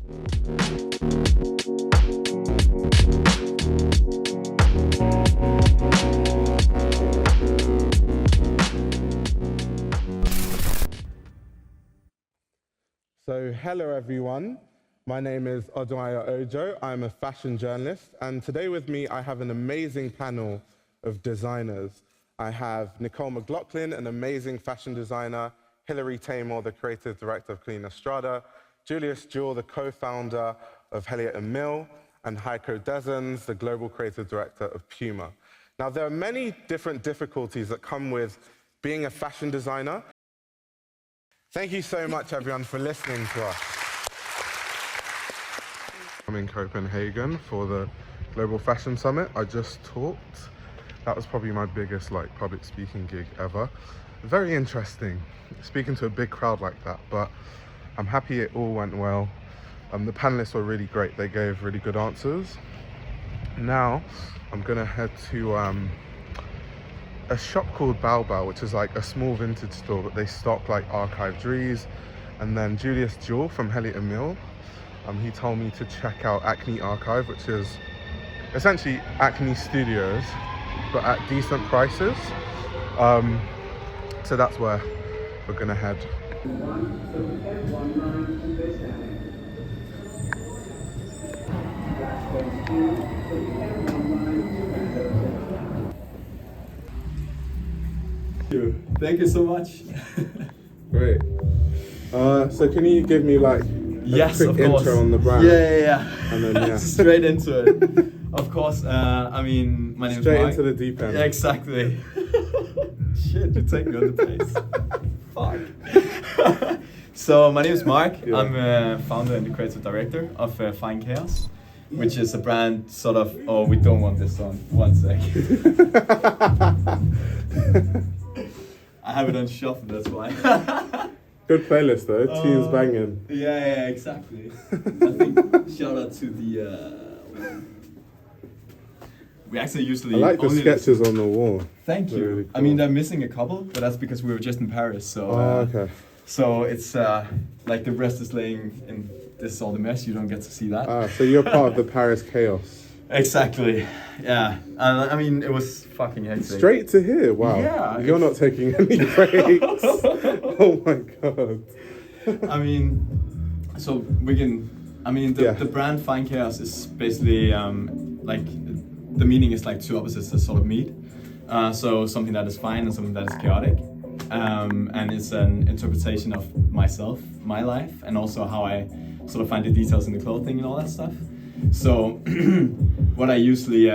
So hello everyone, my name is Odwaya Ojo, I'm a fashion journalist, and today with me I have an amazing panel of designers. I have Nicole McLaughlin, an amazing fashion designer, Hilary Tamor, the creative director of Clean Estrada, Julius Jewell, the co-founder of Heliot & Mill, and Heiko Dezens, the global creative director of Puma. Now there are many different difficulties that come with being a fashion designer. Thank you so much, everyone, for listening to us. I'm in Copenhagen for the Global Fashion Summit. I just talked. That was probably my biggest public speaking gig ever. Very interesting, speaking to a big crowd like that, but I'm happy it all went well. The panelists were really great. They gave really good answers. Now, I'm gonna head to a shop called Bao Bao, which is like a small vintage store, but they stock like archive Dries. And then Julius Jewell from Heliot & Mill, he told me to check out Acne Archive, which is essentially Acne Studios, but at decent prices. So that's where we're gonna head. Thank you so much. Great. So can you give me like a quick intro on the brand? Yeah. And then Straight into it. Of course. I mean, my name is Mike. Straight into the deep end. Yeah, exactly. Shit, you take me on the pace. Fuck. So my name is Mark. Yeah. I'm a founder and the creative director of Fine Chaos, which is a brand sort of. Oh, we don't want this on. One sec. I have it on shuffle, that's why. Good playlist though, tunes banging. Yeah, exactly. I think shout out to the. We actually usually. I like the sketches on the wall. Thank you. Really cool. I mean, they're missing a couple, but that's because we were just in Paris. So. Okay. So it's like the rest is laying in this all the mess. You don't get to see that. So you're part of the Paris chaos. Exactly. Yeah. I mean, it was fucking hectic. Straight to here. Wow. Yeah. You're not taking any breaks. Oh my god. I mean, so we can. I mean, the brand Fine Chaos is basically like the meaning is like two opposites that sort of meet. So something that is fine and something that is chaotic. And it's an interpretation of myself, my life, and also how I sort of find the details in the clothing and all that stuff. So what I usually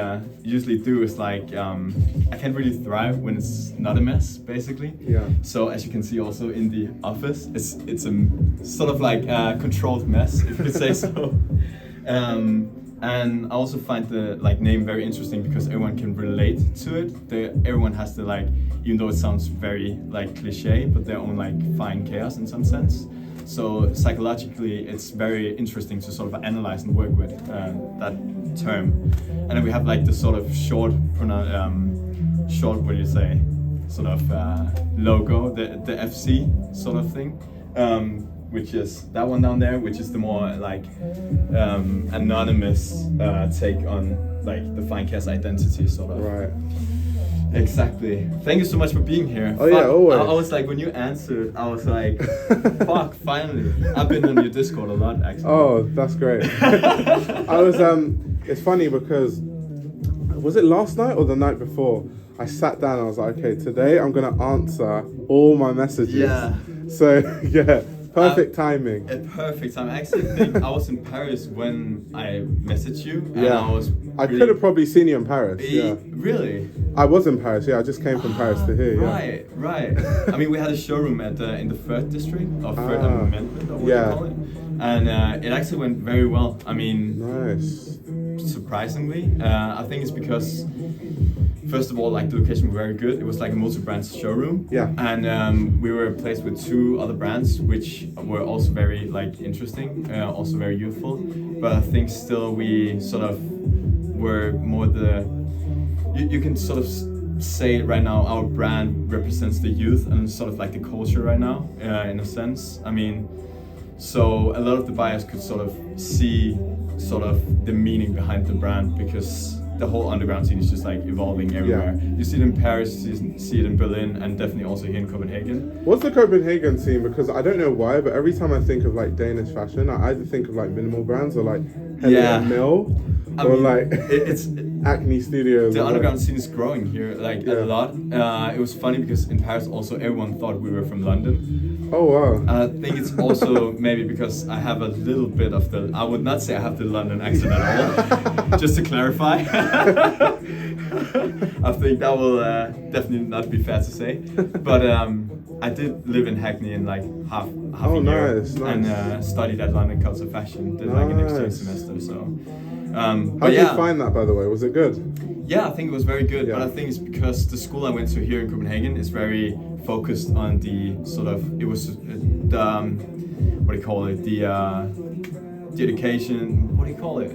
do is like I can't really thrive when it's not a mess, basically. Yeah. So as you can see also in the office, it's a sort of like a controlled mess, if you could say so. And I also find the name very interesting because everyone can relate to it. Everyone has the even though it sounds very cliche, but their own fine chaos in some sense. So psychologically, it's very interesting to sort of analyze and work with that term. And then we have the sort of short, what do you say, sort of logo, the FC sort of thing. Which is that one down there, which is the more anonymous take on the Fine Chaos identity sort of. Right. Exactly. Thank you so much for being here. Oh yeah, always. I was when you answered, I was fuck, finally. I've been on your Discord a lot actually. Oh, that's great. I was it's funny because was it last night or the night before? I sat down and I was like, okay, today I'm gonna answer all my messages. Yeah. So yeah. Perfect timing. Perfect time. I actually think I was in Paris when I messaged you. And I could have probably seen you in Paris. Yeah. Really? I was in Paris. Yeah, I just came from Paris to here. Right, yeah. Right. I mean, we had a showroom in the Third District or Third Amendment, or what you call it. And it actually went very well. I mean, nice. Surprisingly, I think it's because. First of all, the location was very good. It was a multi-brand showroom. Yeah. And we were placed with two other brands, which were also very interesting, also very youthful. But I think still we sort of were more you can sort of say right now our brand represents the youth and sort of the culture right now, in a sense. I mean, So a lot of the buyers could sort of see sort of the meaning behind the brand, because the whole underground scene is just like evolving everywhere. Yeah. You see it in Paris, you see it in Berlin, and definitely also here in Copenhagen. What's the Copenhagen scene? Because I don't know why, but every time I think of like Danish fashion, I either think of like minimal brands or like Hello Mill, or like it's Acne Studios. The underground scene is growing here like a lot. It was funny because in Paris also everyone thought we were from London. Oh wow. I think it's also maybe because I have a little bit of the, I would not say I have the London accent at all, just to clarify. I think that will definitely not be fair to say. But I did live in Hackney in like half a year. Nice. And studied at London Culture Fashion, did like an exchange semester. So how did you find that, by the way? Was it good? Yeah, I think it was very good, Yeah. but I think it's because the school I went to here in Copenhagen is very focused on the sort of, it was the, what do you call it, the education, what do you call it?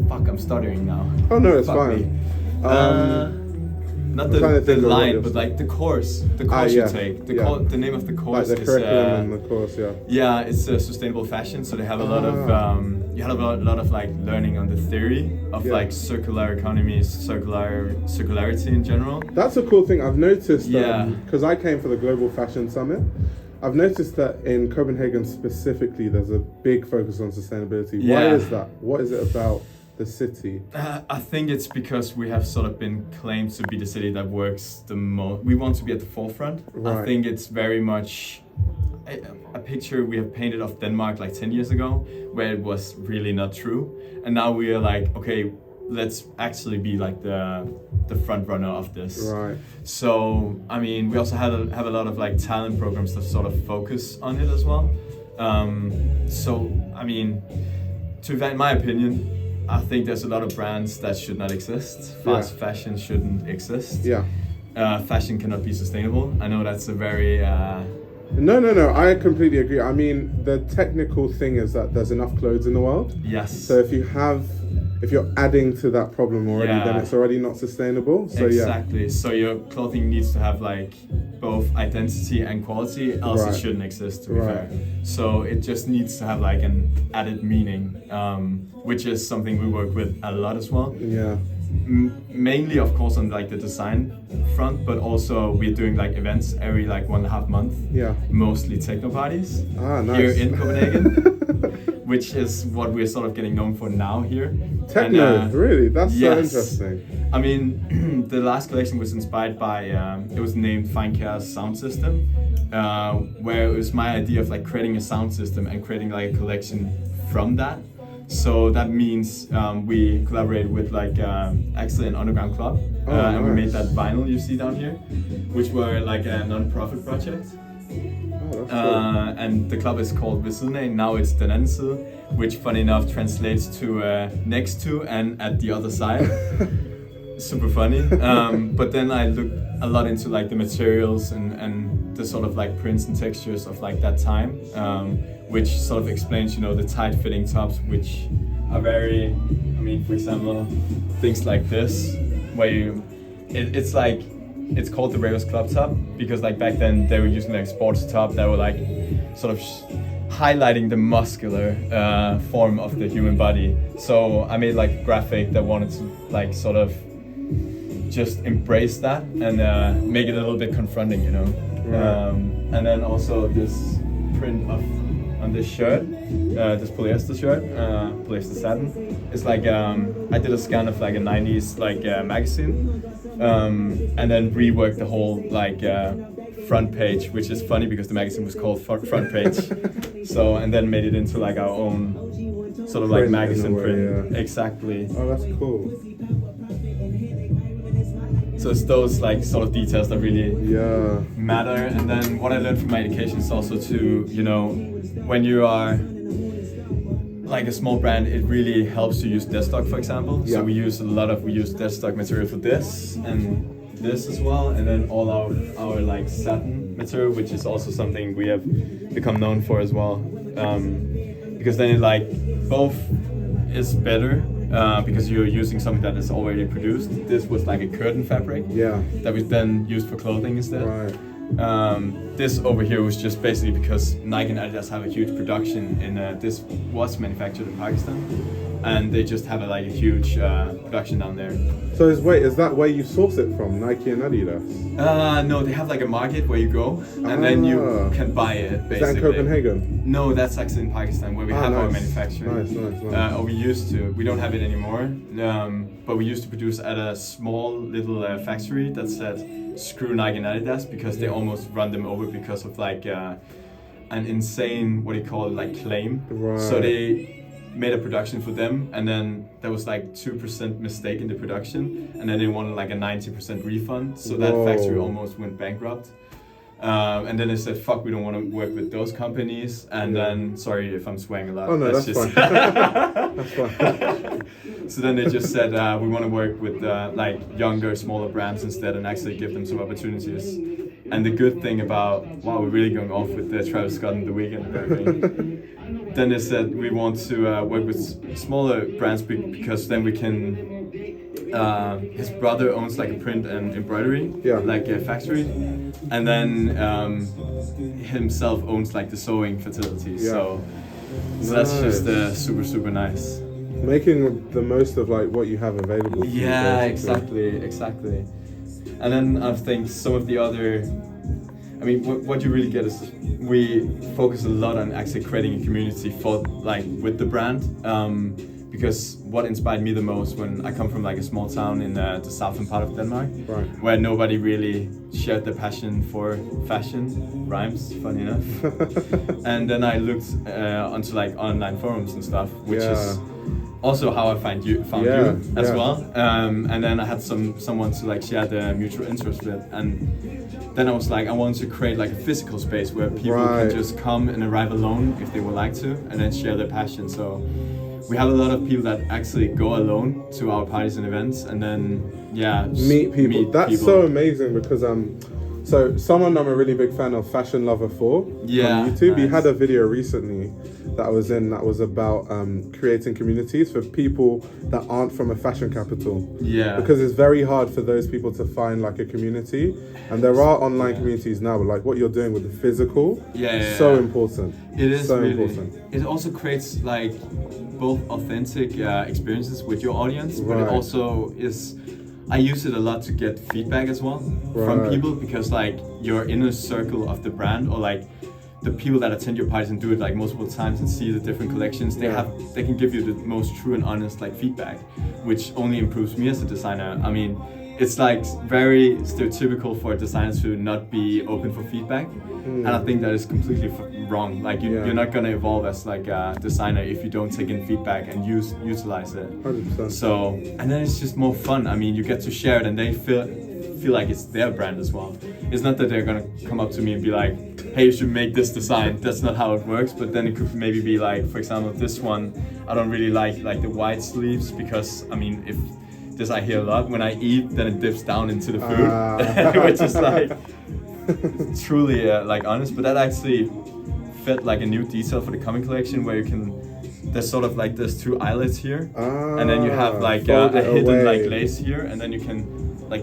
Fuck, I'm stuttering now. Oh no, it's Fuck fine. me. Not the line, but like the course yeah. you take. The name of the course Like the is curriculum and the course, yeah. yeah, it's sustainable fashion. So they have a lot of you have a lot of like learning on the theory of like circular economies, circularity in general. That's a cool thing. I've noticed Yeah. because I came for the Global Fashion Summit. I've noticed that in Copenhagen specifically, there's a big focus on sustainability. Yeah. Why is that? What is it about the city? I think it's because we have sort of been claimed to be the city that works the most. We want to be at the forefront. Right. I think it's very much a picture we have painted of Denmark like 10 years ago, where it was really not true. And now we are like, okay, let's actually be like the front runner of this. Right. So, I mean, we also have a lot of like talent programs that sort of focus on it as well. So, I mean, in my opinion, I think there's a lot of brands that should not exist. Fast fashion shouldn't exist. Yeah. Fashion cannot be sustainable. I know that's a very... No, I completely agree. I mean, the technical thing is that there's enough clothes in the world. Yes. So if you're adding to that problem already, then it's already not sustainable. So exactly. So your clothing needs to have like both identity and quality, else it shouldn't exist, to be fair. So it just needs to have like an added meaning, which is something we work with a lot as well. Yeah. Mainly, of course, on like the design front, but also we're doing like events every like 1.5 months. Yeah. Mostly techno parties. Nice. Here in Copenhagen, which is what we're sort of getting known for now here. Techno, and, really? That's so yes. interesting. I mean, the last collection was inspired by, it was named Finecare's sound system, where it was my idea of like creating a sound system and creating like a collection from that. So that means we collaborated with like actually an underground club, and we made that vinyl you see down here, which were like a non-profit project. That's cool. And the club is called Ved siden af. Now it's Den anden side, which funny enough translates to next to and at the other side. Super funny. But then I looked a lot into like the materials and the sort of like prints and textures of like that time, which sort of explains, you know, the tight fitting tops, which are very, I mean, for example, things like this, where it's like, it's called the Ravers Club top because like back then they were using like sports top that were like sort of highlighting the muscular form of the human body. So I made like a graphic that wanted to like sort of just embrace that and make it a little bit confronting, you know. And then also this print on this shirt, this polyester shirt, polyester satin. It's like I did a scan of like a 90s like magazine, and then reworked the whole like front page, which is funny because the magazine was called Front Page. So and then made it into like our own sort of like magazine print. Yeah. Exactly. Oh, that's cool. So it's those like sort of details that really matter. And then what I learned from my education is also to, you know, when you are like a small brand, it really helps to use deadstock, for example. So we use deadstock material for this and this as well, and then all our like satin material, which is also something we have become known for as well. Because then it like both is better. Because you're using something that is already produced. This was like a curtain fabric that we then used for clothing instead. Right. This over here was just basically because Nike and Adidas have a huge production in. This was manufactured in Pakistan, and they just have a huge production down there. So is that where you source it from, Nike and Adidas? No, they have like a market where you go and then you can buy it. Basically. Is that in Copenhagen? No, that's actually in Pakistan where we have our manufacturing. Nice. Or we used to. We don't have it anymore. But we used to produce at a small little factory that said screw Nike and Adidas because they almost run them over because of an insane claim. Right. So they made a production for them, and then there was 2% mistake in the production, and then they wanted a 90% refund. So that factory almost went bankrupt. And then they said, "Fuck, we don't want to work with those companies." And then, sorry if I'm swearing a lot. Oh no, that's just... fine. That's fine. So then they just said, "We want to work with younger, smaller brands instead, and actually give them some opportunities." And the good thing about we're really going off with the Travis Scott and The Weeknd and everything. Then they said we want to work with smaller brands because then we can. His brother owns a print and embroidery, a factory, and then himself owns the sewing facilities. Yeah. So that's just super nice. Making the most of what you have available. Yeah, exactly. And then I think some of the other, what you really get is we focus a lot on actually creating a community for with the brand. Because what inspired me the most when I come from a small town in the southern part of Denmark, where nobody really shared the passion for fashion, rhymes, funny enough. And then I looked onto online forums and stuff, which is also how I found you as well. And then I had someone to share the mutual interest with, and then I was I want to create a physical space where people can just come and arrive alone if they would like to, and then share their passion. So we have a lot of people that actually go alone to our parties and events, and then meet people. That's so amazing because so someone I'm a really big fan of, Fashion Lover 4 on YouTube. He had a video recently that I was in that was about creating communities for people that aren't from a fashion capital. Yeah. Because it's very hard for those people to find a community, and there are online communities now, but what you're doing with the physical, so important. It is so really important. It also creates both authentic experiences with your audience, but it also is. I use it a lot to get feedback as well from people because your inner circle of the brand or the people that attend your parties and do it multiple times and see the different collections, they can give you the most true and honest feedback, which only improves me as a designer. It's very stereotypical for designers to not be open for feedback, and I think that is completely wrong. You're not gonna evolve as a designer if you don't take in feedback and utilize it. 100%. So, and then it's just more fun. You get to share it, and they feel it's their brand as well. It's not that they're gonna come up to me and be "Hey, you should make this design." That's not how it works. But then it could maybe be for example, this one I don't really like the wide sleeves because if this I hear a lot when I eat, then it dips down into the food, which is truly honest. But that actually fit a new detail for the coming collection where you can. There's sort of there's two eyelets here, and then you have a hidden lace here, and then you can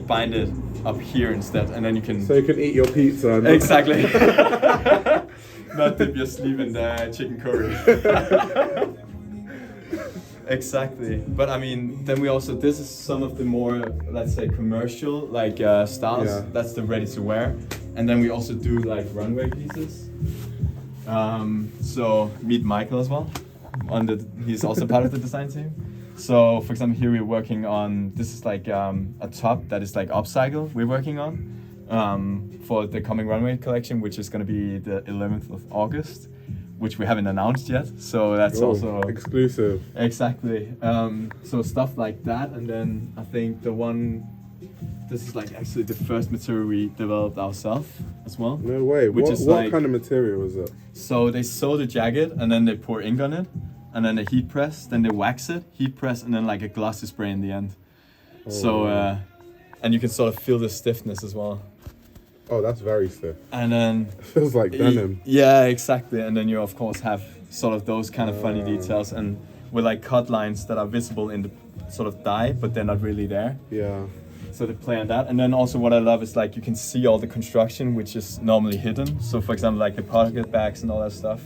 bind it up here instead, and then you can. So you can eat your pizza. Exactly. Not dip your sleeve in the chicken curry. Exactly, but then we also, this is some of the more, let's say, commercial styles. That's the ready to wear, and then we also do runway pieces. So meet Michael as well. He's also part of the design team. So for example, here we're working on, this is a top that is upcycle we're working on for the coming runway collection, which is going to be the 11th of August. Which we haven't announced yet, so that's also exclusive. Exactly. So stuff like that, and then I think this is actually the first material we developed ourselves as well. No way. What kind of material is it? So they sew the jacket, and then they pour ink on it, and then they heat press, then they wax it, heat press, and then a glossy spray in the end. So and you can sort of feel the stiffness as well. Oh, that's very stiff. And then it feels like denim. Yeah, exactly. And then you of course have sort of those kind of funny details, and with cut lines that are visible in the sort of dye, but they're not really there. Yeah. So they play on that, and then also what I love is like you can see all the construction which is normally hidden. So for example, like the pocket bags and all that stuff.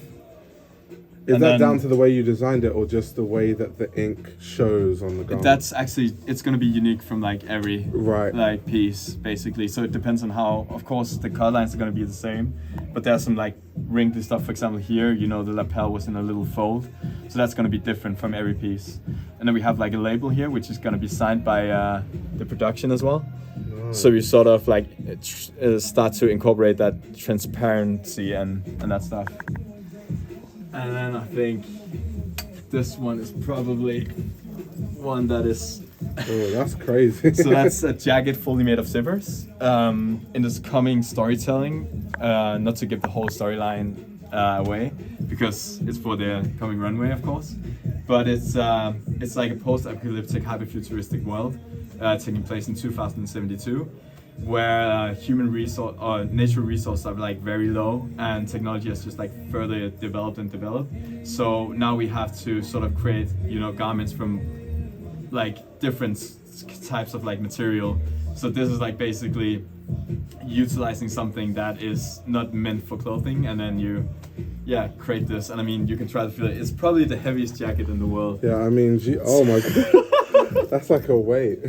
Is And that then- down to the way you designed it, or just the way that the ink shows on the garment? That's actually, it's gonna be unique from like every Right. like piece basically. So it depends on how, of course the color lines are gonna be the same, but there's some like wrinkly stuff. For example here, you know, the lapel was in a little fold. So that's gonna be different from every piece. And then we have like a label here, which is gonna be signed by the production as well. So you sort of like start to incorporate that transparency and that stuff. And then I think this one is probably one that is. Oh, that's crazy. So that's a jacket fully made of zippers. In this coming storytelling, not to give the whole storyline away, because it's for the coming runway, of course. But it's like a post-apocalyptic, hyper-futuristic world taking place in 2072. Where human resource or natural resources are like very low, and technology has just like further developed. So now we have to sort of create, you know, garments from like different types of like material. So this is like basically utilizing something that is not meant for clothing, and then you create this. And I mean, you can try to feel it. It's probably the heaviest jacket in the world. Yeah, I mean, oh my god, that's like a weight.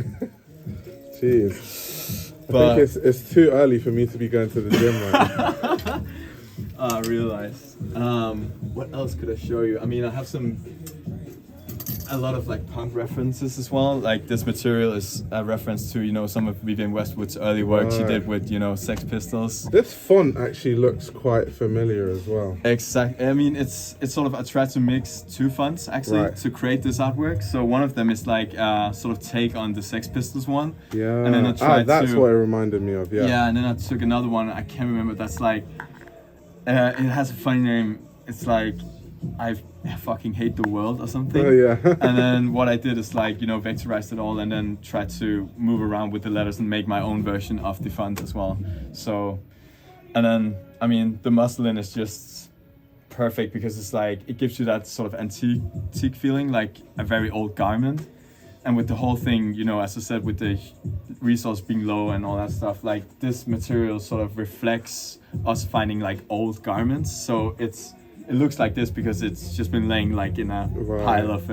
Jeez. I think it's too early for me to be going to the gym right now. I realized. What else could I show you? I mean, I have a lot of like punk references as well. Like this material is a reference to, you know, some of Vivienne Westwood's early work she did with, you know, Sex Pistols. This font actually looks quite familiar as well. Exactly. I mean, it's sort of, I tried to mix two fonts actually to create this artwork. So one of them is like sort of take on the Sex Pistols one. Yeah. And then I tried that's what it reminded me of. Yeah. Yeah, and then I took another one. I can't remember. That's like, it has a funny name. It's like, I fucking hate the world or something. Oh yeah. And then what I did is like, you know, vectorized it all and then tried to move around with the letters and make my own version of the font as well. So, and then, I mean, the muslin is just perfect because it's like, it gives you that sort of antique feeling, like a very old garment. And with the whole thing, you know, as I said, with the resource being low and all that stuff, like this material sort of reflects us finding like old garments. So it looks like this because it's just been laying like in a pile of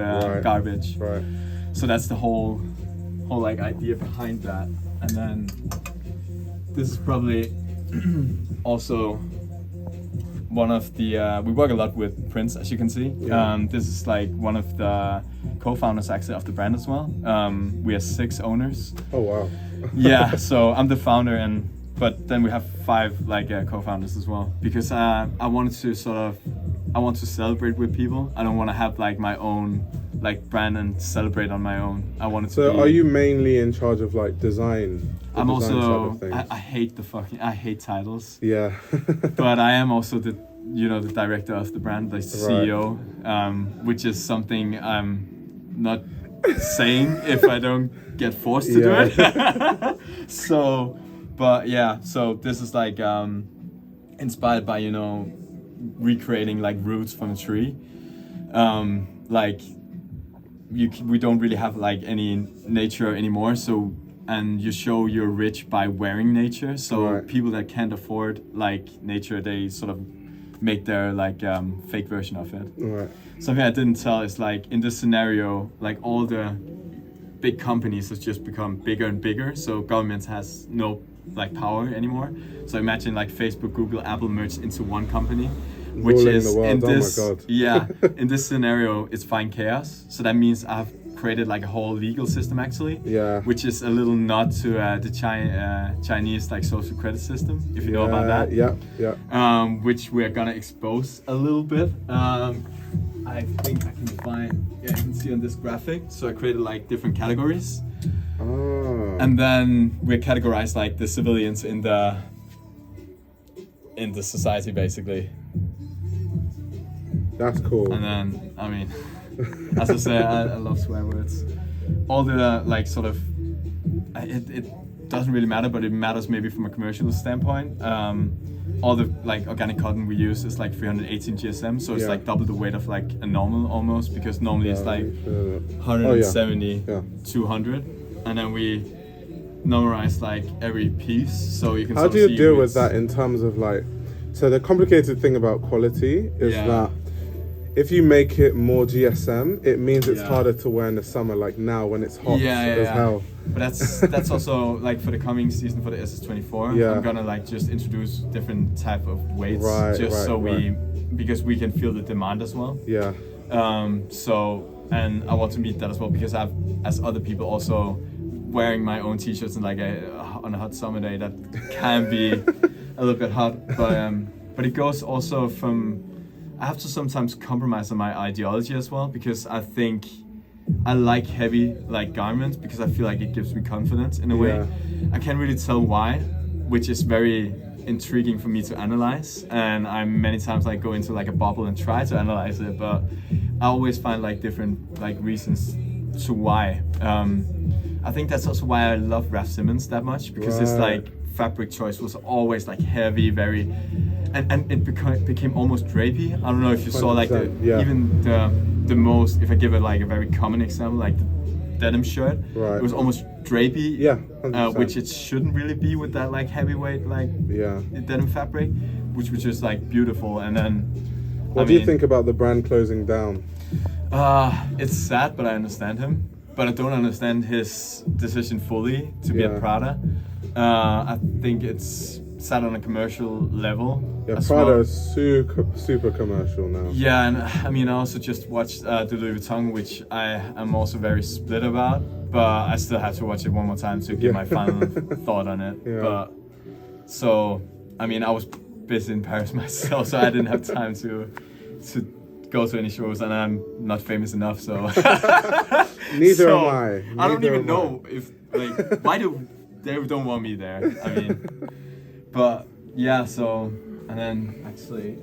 garbage. Right. So that's the whole like idea behind that. And then this is probably also one of the we work a lot with prints, as you can see. This is like one of the co-founders actually of the brand as well. We are 6 owners. Oh wow. Yeah, so I'm the founder, but then we have 5 like co-founders as well, because I want to celebrate with people. I don't want to have like my own like brand and celebrate on my own. I want it to So are you mainly in charge of like design? I'm design also side of things? I hate titles. Yeah. But I am also the director of the brand, the CEO, which is something I'm not saying if I don't get forced to do it. So, but yeah, so this is like inspired by, you know, recreating like roots from a tree. Like we don't really have like any nature anymore, so, and you show you're rich by wearing nature. So people that can't afford like nature, they sort of make their like fake version of it. Something I didn't tell is like in this scenario, like all the big companies has just become bigger and bigger, so government has no like power anymore. So imagine like Facebook, Google, Apple merged into one company, which ruling is the world. in this Oh my God. in this scenario it's fine chaos. So that means I've created like a whole legal system actually, which is a little nod to the Chinese like social credit system, if you know about that. Which we're gonna expose a little bit. I think I can find, you can see on this graphic. So I created like different categories. And then we're categorized like the civilians in the society basically. That's cool. And then, I mean, as I say, I love swear words. All the like sort of, it doesn't really matter, but it matters maybe from a commercial standpoint. All the like organic cotton we use is like 318 GSM, so it's like double the weight of like a normal almost, because normally it's like 170, 200, and then we numberize like every piece, so you can. How do you deal with that in terms of like? So the complicated thing about quality is that if you make it more GSM, it means it's harder to wear in the summer, like now when it's hot as hell. But that's also like for the coming season for the SS24. I'm gonna like just introduce different type of weights, because we can feel the demand as well. Yeah. So, and I want to meet that as well, because I've, as other people, also wearing my own t-shirts and like on a hot summer day that can be a little bit hot, but it goes also from, I have to sometimes compromise on my ideology as well, because I think I like heavy like garments because I feel like it gives me confidence in a way. I can't really tell why, which is very intriguing for me to analyze, and I many times like go into like a bubble and try to analyze it, but I always find like different like reasons to why. I think that's also why I love Raf Simons that much, because it's like fabric choice was always like heavy, very, and it became almost drapey. I don't know if you saw like even the most, if I give it like a very common example, like the denim shirt, it was almost drapey, which it shouldn't really be with that like heavyweight like denim fabric, which was just like beautiful. And then what do you think about the brand closing down? It's sad, but I understand him. But I don't understand his decision fully to be at Prada. I think it's sad on a commercial level. Yeah, Prada is super commercial now. Yeah, and I mean, I also just watched the Louis Vuitton, which I am also very split about. But I still have to watch it one more time to give my final thought on it. But so, I mean, I was busy in Paris myself, so I didn't have time to go to any shows, and I'm not famous enough, so neither am I. I don't even know if like why do they don't want me there. I mean, but yeah. So and then actually,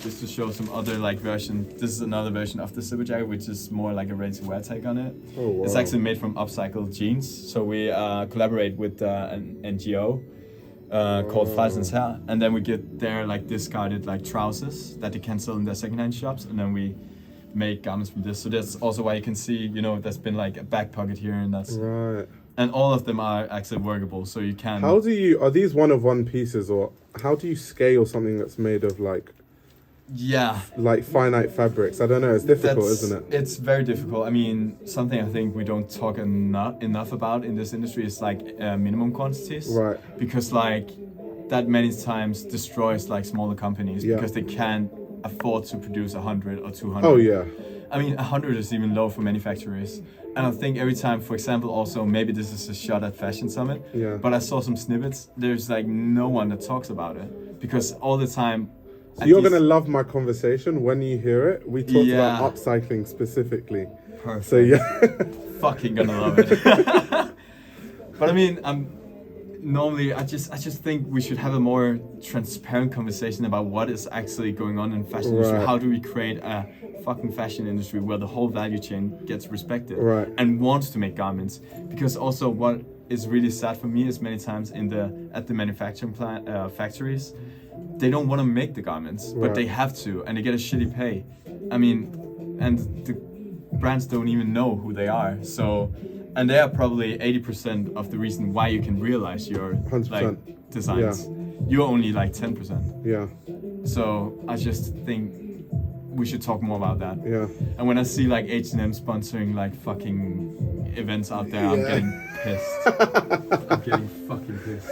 just to show some other like version. This is another version of the zipper jacket, which is more like a ready-to-wear take on it. Oh, wow. It's actually made from upcycled jeans. So we collaborate with an NGO. Called Flies Hair, and then we get their like discarded like trousers that they can sell in their secondhand shops, and then we make garments from this. So that's also why you can see, you know, there's been like a back pocket here, and that's and all of them are actually workable, so you can. How do you, are these one-of-one pieces, or how do you scale something that's made of like like finite fabrics? I don't know, it's difficult, isn't it? It's very difficult. I mean, something I think we don't talk enough about in this industry is like minimum quantities, because like that many times destroys like smaller companies, because they can't afford to produce 100 or 200. I mean, 100 is even low for manufacturers. And I think every time, for example, also maybe this is a shot at Fashion Summit, but I saw some snippets, there's like no one that talks about it, because all the time. So you're going to love my conversation when you hear it. We talked about upcycling specifically. Perfect. So fucking gonna love it. But I mean, normally I just think we should have a more transparent conversation about what is actually going on in fashion industry. How do we create a fucking fashion industry where the whole value chain gets respected and wants to make garments? Because also what is really sad for me is many times at the manufacturing factories, they don't want to make the garments, but they have to, and they get a shitty pay. I mean, and the brands don't even know who they are. So, and they are probably 80% of the reason why you can realize your 100%. Like designs. You're only like 10%. Yeah. So I just think we should talk more about that. Yeah. And when I see like H&M sponsoring like fucking events out there, I'm getting pissed. I'm getting fucking pissed.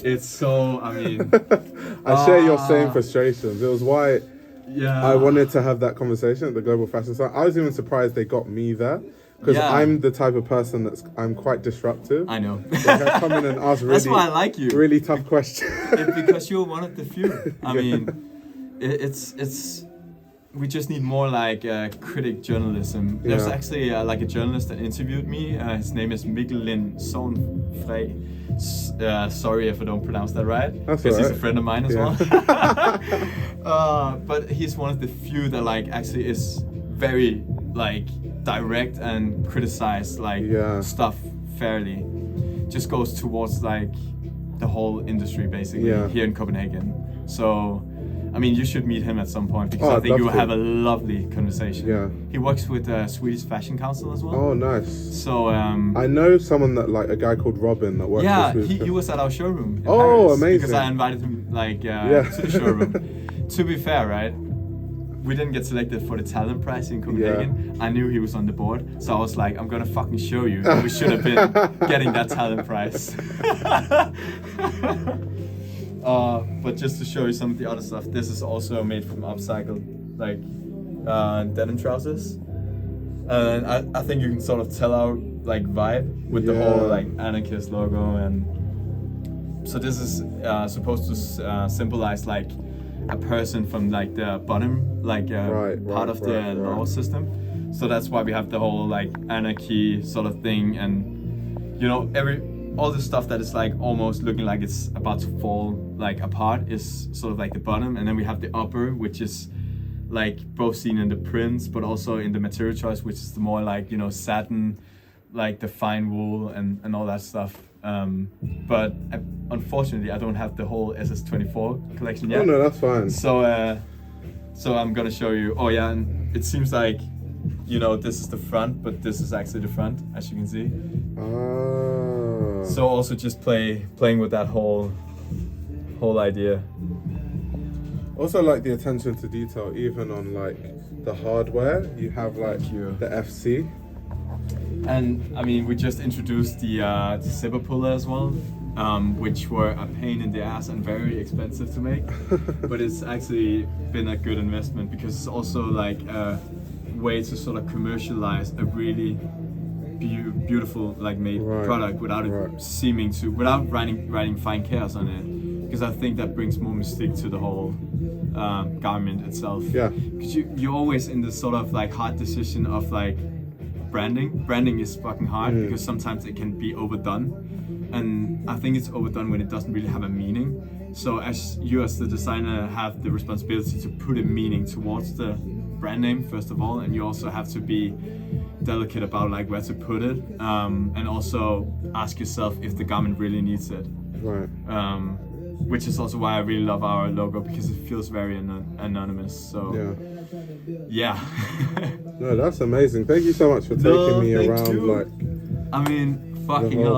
It's so, I mean... I share your same frustrations. It was why I wanted to have that conversation at the Global Fashion Summit. I was even surprised they got me there, because I'm the type of person I'm quite disruptive. I know. Like I come in and ask That's why I like you. Really tough questions. Because you're one of the few. I mean, it's we just need more like critic journalism. There's actually like a journalist that interviewed me. His name is Mikkel Lind Sohnfrey. Sorry if I don't pronounce that right, because he's a friend of mine as well. But he's one of the few that like actually is very like direct and criticize like stuff fairly. Just goes towards like the whole industry basically here in Copenhagen. So I mean, you should meet him at some point, because Oh, I I'd think you love will to. have a lovely conversation. Yeah. He works with the Swedish Fashion Council as well. Oh, nice. So I know someone that, like, a guy called Robin that works yeah, with he was at our showroom in Oh, Paris, amazing. because I invited him to the showroom. To be fair, right, we didn't get selected for the talent prize in Copenhagen. I knew he was on the board, so I was like, I'm gonna fucking show you that we should have been getting that talent prize. But just to show you some of the other stuff, this is also made from upcycled, like, denim trousers. And I think you can sort of tell our, like, vibe with the whole, like, anarchist logo. And so this is supposed to symbolize, like, a person from, like, the bottom, like, part of the law system. So that's why we have the whole, like, anarchy sort of thing. And, you know, all the stuff that is, like, almost looking like it's about to fall, like, apart is sort of like the bottom. And then we have the upper, which is, like, both seen in the prints, but also in the material choice, which is the more, like, you know, satin, like the fine wool and all that stuff. But unfortunately, I don't have the whole SS24 collection yet. Oh no, that's fine. So I'm gonna show you. Oh yeah, and it seems like, you know, this is the front, but this is actually the front, as you can see. So also just playing with that whole idea. Also, like, the attention to detail, even on, like, the hardware. You have, like, the FC. And I mean, we just introduced the zipper puller as well, which were a pain in the ass and very expensive to make. But it's actually been a good investment, because it's also like a way to sort of commercialize a really beautiful, like, made product without it seeming to, without writing fine chaos on it. Because I think that brings more mystique to the whole garment itself. Yeah. Because you're always in this sort of, like, hard decision of, like, branding. Branding is fucking hard, because sometimes it can be overdone. And I think it's overdone when it doesn't really have a meaning. So as you, as the designer, have the responsibility to put a meaning towards the brand name, first of all, and you also have to be delicate about, like, where to put it, and also ask yourself if the garment really needs it. Right. Which is also why I really love our logo, because it feels very anonymous. So yeah. No, that's amazing. Thank you so much for taking me around. You. Like, I mean, fucking hell,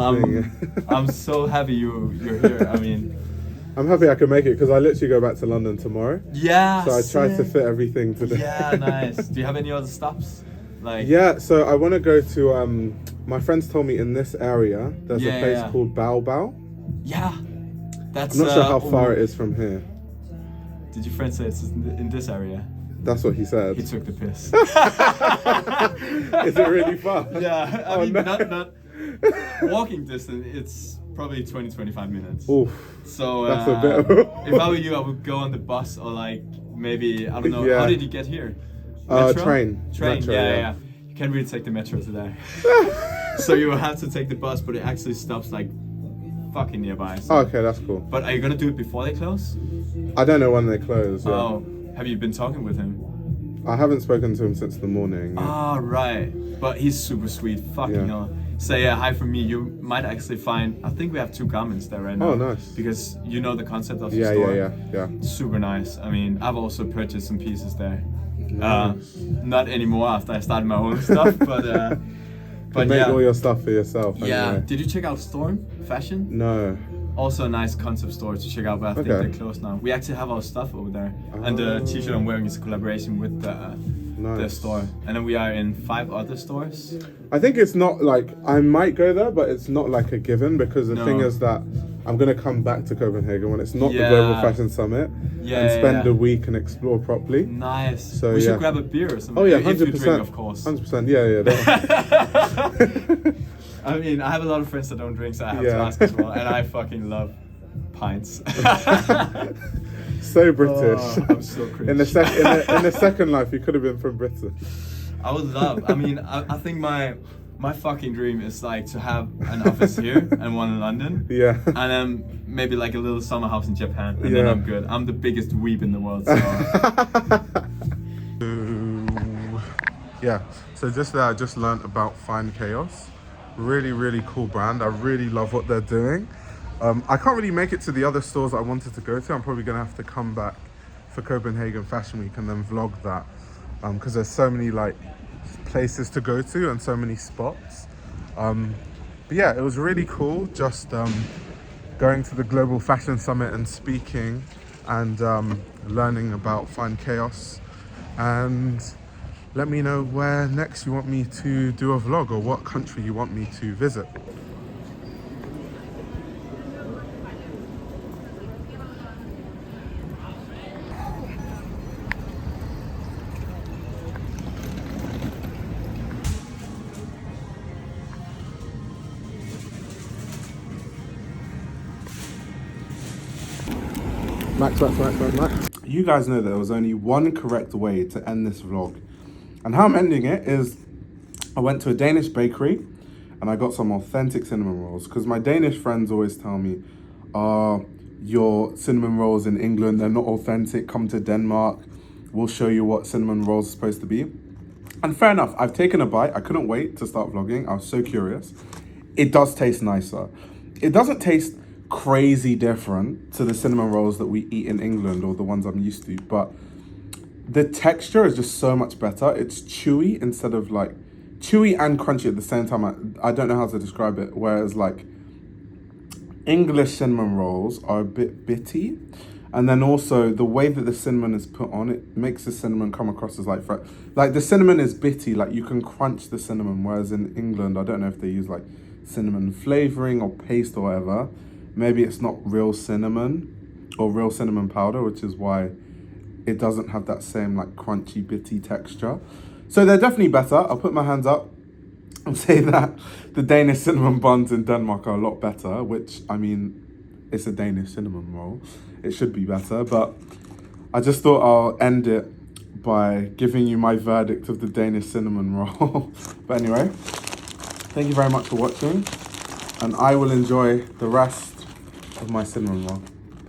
I'm so happy you're here. I mean, I'm happy I can make it, because I literally go back to London tomorrow. Yeah. So I tried to fit everything today. Yeah, nice. Do you have any other stops? Like. Yeah, so I want to go to. My friends told me in this area there's a place called Bao Bao. Yeah. That's. I'm not sure how far it is from here. Did your friend say it's in this area? That's what he said. He took the piss. Is it really far? Yeah, I mean, no. not walking distance. It's probably 20-25 minutes. Oof. So that's a bit. If I were you, I would go on the bus, or, like, maybe, I don't know. How did you get here? Train. Metro, yeah. You can't really take the metro today. So you will have to take the bus, but it actually stops, like, fucking nearby. So. Okay, that's cool. But are you gonna do it before they close? I don't know when they close. Yeah. Oh, have you been talking with him? I haven't spoken to him since the morning. Yeah. Ah, right. But he's super sweet. Fucking hell. Say hi from me. You might actually find. I think we have 2 garments there right now. Oh, nice. Because you know the concept of the store. Yeah. Super nice. I mean, I've also purchased some pieces there. Nice. Not anymore after I started my own stuff, but. But make all your stuff for yourself. Yeah. Anyway. Did you check out Storm Fashion? No. Also a nice concept store to check out, but I think they're closed now. We actually have our stuff over there, and the t-shirt I'm wearing is a collaboration with the store. And then we are in 5 other stores. I think it's not like, I might go there, but it's not like a given, because the thing is that I'm going to come back to Copenhagen when it's not the Global Fashion Summit and spend a week and explore properly. Nice. So we should grab a beer or something. Oh yeah, 100%. If you drink, of course. 100%. Yeah. I mean, I have a lot of friends that don't drink, so I have to ask as well. And I fucking love pints. So British. Oh, I'm so cringe. In the second life, you could have been from Britain. I would love. I mean, I think my fucking dream is, like, to have an office here and one in London. Yeah. And then maybe, like, a little summer house in Japan, and then I'm good. I'm the biggest weeb in the world. So. Yeah. So just there, I just learned about Fine Chaos. Really, really cool brand. I really love what they're doing. I can't really make it to the other stores I wanted to go to. I'm probably gonna have to come back for Copenhagen Fashion Week and then vlog that, because there's so many like places to go to and so many spots. But yeah, it was really cool just going to the Global Fashion Summit and speaking and learning about Find Chaos. And let me know where next you want me to do a vlog or what country you want me to visit. Max. You guys know that there was only one correct way to end this vlog. And how I'm ending it is I went to a Danish bakery and I got some authentic cinnamon rolls, because my Danish friends always tell me, your cinnamon rolls in England, they're not authentic. Come to Denmark, we'll show you what cinnamon rolls are supposed to be. And fair enough, I've taken a bite. I couldn't wait to start vlogging. I was so curious. It does taste nicer. It doesn't taste crazy different to the cinnamon rolls that we eat in England or the ones I'm used to, but the texture is just so much better. It's chewy instead of like chewy and crunchy at the same time. I don't know how to describe it. Whereas like English cinnamon rolls are a bit bitty, and then also the way that the cinnamon is put on, it makes the cinnamon come across as like fresh. Like the cinnamon is bitty, like you can crunch the cinnamon, whereas in England, I don't know if they use like cinnamon flavoring or paste or whatever. Maybe it's not real cinnamon or real cinnamon powder, which is why it doesn't have that same like crunchy, bitty texture. So they're definitely better. I'll put my hands up and say that the Danish cinnamon buns in Denmark are a lot better, which, I mean, it's a Danish cinnamon roll. It should be better, but I just thought I'll end it by giving you my verdict of the Danish cinnamon roll. But anyway, thank you very much for watching, and I will enjoy the rest of my cinnamon roll.